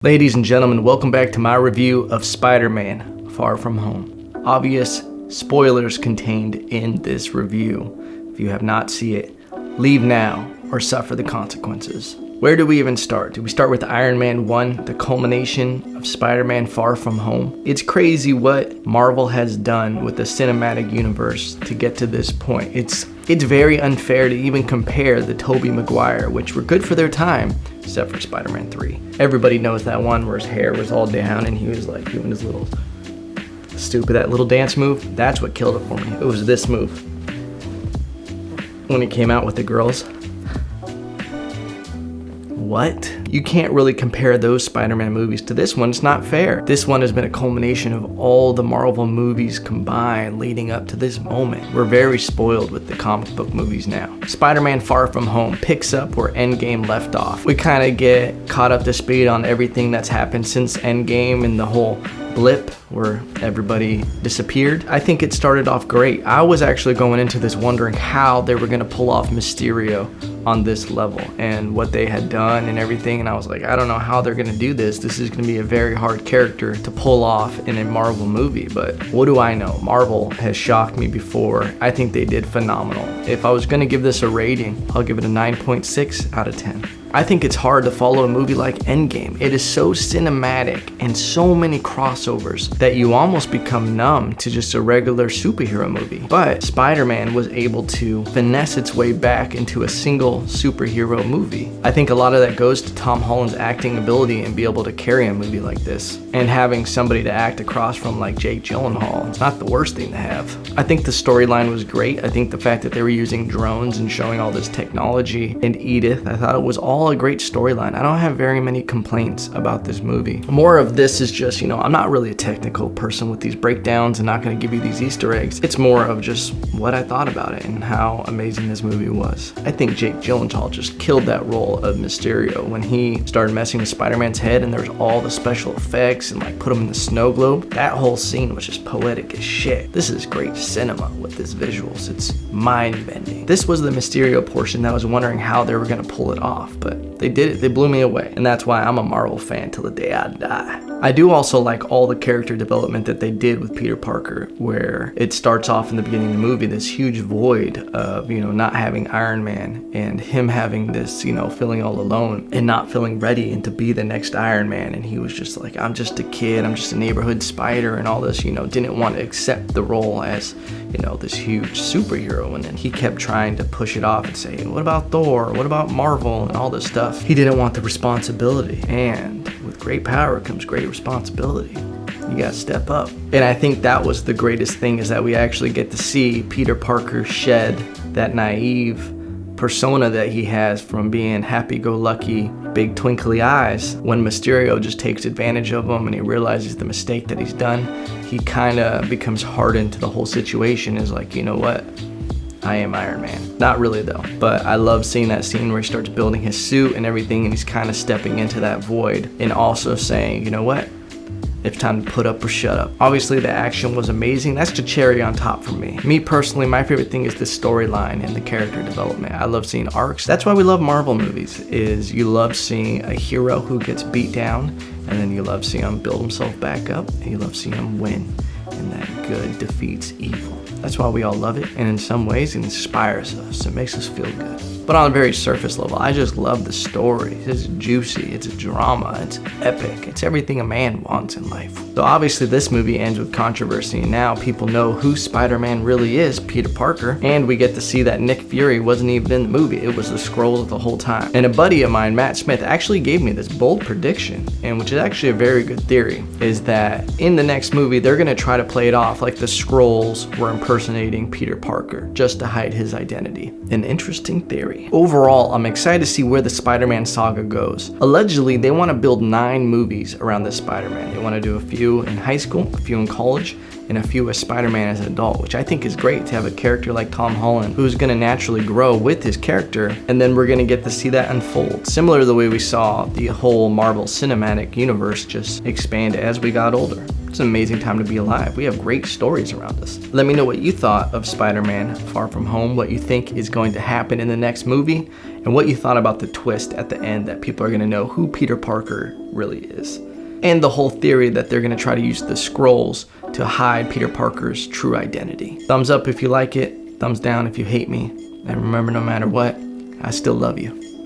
Ladies and gentlemen, welcome back to my review of Spider-Man Far From Home. Obvious spoilers contained in this review. If you have not seen it, leave now or suffer the consequences. Where do we even start? Do we start with Iron Man 1, the culmination of Spider-Man Far From Home? It's crazy what Marvel has done with the cinematic universe to get to this point. It's very unfair to even compare the Tobey Maguire, which were good for their time, except for Spider-Man 3. Everybody knows that one where his hair was all down and he was like doing his little that little dance move. That's what killed it for me. It was this move. When he came out with the girls. What? You can't really compare those Spider-Man movies to this one. It's not fair. This one has been a culmination of all the Marvel movies combined leading up to this moment. We're very spoiled with the comic book movies now. Spider-Man Far From Home picks up where Endgame left off. We kind of get caught up to speed on everything that's happened since Endgame and the whole blip where everybody disappeared. I think it started off great. I was actually going into this wondering how they were going to pull off Mysterio on this level and what they had done and everything, and I was like, I don't know how they're going to do this. This is going to be a very hard character to pull off in a Marvel movie, but what do I know? Marvel has shocked me before. I think they did phenomenal. If I was going to give this a rating, I'll give it a 9.6 out of 10. I think it's hard to follow a movie like Endgame. It is so cinematic and so many crossovers that you almost become numb to just a regular superhero movie. But Spider-Man was able to finesse its way back into a single superhero movie. I think a lot of that goes to Tom Holland's acting ability and be able to carry a movie like this. And having somebody to act across from like Jake Gyllenhaal, it's not the worst thing to have. I think the storyline was great. I think the fact that they were using drones and showing all this technology and Edith, I thought it was all a great storyline. I don't have very many complaints about this movie. More of this is just, I'm not really a technical person with these breakdowns and not going to give you these Easter eggs. It's more of just what I thought about it and how amazing this movie was. I think Jake Gyllenhaal just killed that role of Mysterio when he started messing with Spider-Man's head and there's all the special effects and like put him in the snow globe. That whole scene was just poetic as shit. This is great cinema with this visuals. It's mind-bending. This was the Mysterio portion that I was wondering how they were going to pull it off, but they did it. They blew me away. And that's why I'm a Marvel fan till the day I die. I do also like all the character development that they did with Peter Parker, where it starts off in the beginning of the movie, this huge void of, not having Iron Man and him having this, feeling all alone and not feeling ready and to be the next Iron Man. And he was just like, I'm just a kid. I'm just a neighborhood spider and all this, didn't want to accept the role as, this huge superhero. And then he kept trying to push it off and say, what about Thor? What about Marvel? And all this stuff. He didn't want the responsibility. And with great power comes great responsibility. You gotta step up. And I think that was the greatest thing, is that we actually get to see Peter Parker shed that naive persona that he has from being happy-go-lucky, big twinkly eyes. When Mysterio just takes advantage of him and he realizes the mistake that he's done, he kind of becomes hardened to the whole situation. Is like, you know what? I am Iron Man. Not really though, but I love seeing that scene where he starts building his suit and everything, and he's kind of stepping into that void and also saying, you know what? It's time to put up or shut up. Obviously the action was amazing. That's the cherry on top for me. Me personally, my favorite thing is the storyline and the character development. I love seeing arcs. That's why we love Marvel movies, is you love seeing a hero who gets beat down and then you love seeing him build himself back up and you love seeing him win, and that good defeats evil. That's why we all love it, and in some ways it inspires us. It makes us feel good. But on a very surface level, I just love the story. It's juicy, it's a drama, it's epic, it's everything a man wants in life. So obviously this movie ends with controversy, and now people know who Spider-Man really is, Peter Parker, and we get to see that Nick Fury wasn't even in the movie. It was the Skrulls the whole time. And a buddy of mine, Matt Smith, actually gave me this bold prediction, and which is actually a very good theory, is that in the next movie, they're gonna try to play it off like the Skrulls were impersonating Peter Parker just to hide his identity. An interesting theory. Overall, I'm excited to see where the Spider-Man saga goes. Allegedly, they want to build 9 movies around this Spider-Man. They want to do a few in high school, a few in college, and a few as Spider-Man as an adult, which I think is great to have a character like Tom Holland who's going to naturally grow with his character, and then we're going to get to see that unfold. Similar to the way we saw the whole Marvel Cinematic Universe just expand as we got older. It's an amazing time to be alive. We have great stories around us. Let me know what you thought of Spider-Man Far From Home, what you think is going to happen in the next movie, and what you thought about the twist at the end that people are going to know who Peter Parker really is. And the whole theory that they're going to try to use the scrolls to hide Peter Parker's true identity. Thumbs up if you like it, thumbs down if you hate me, and remember, no matter what, I still love you.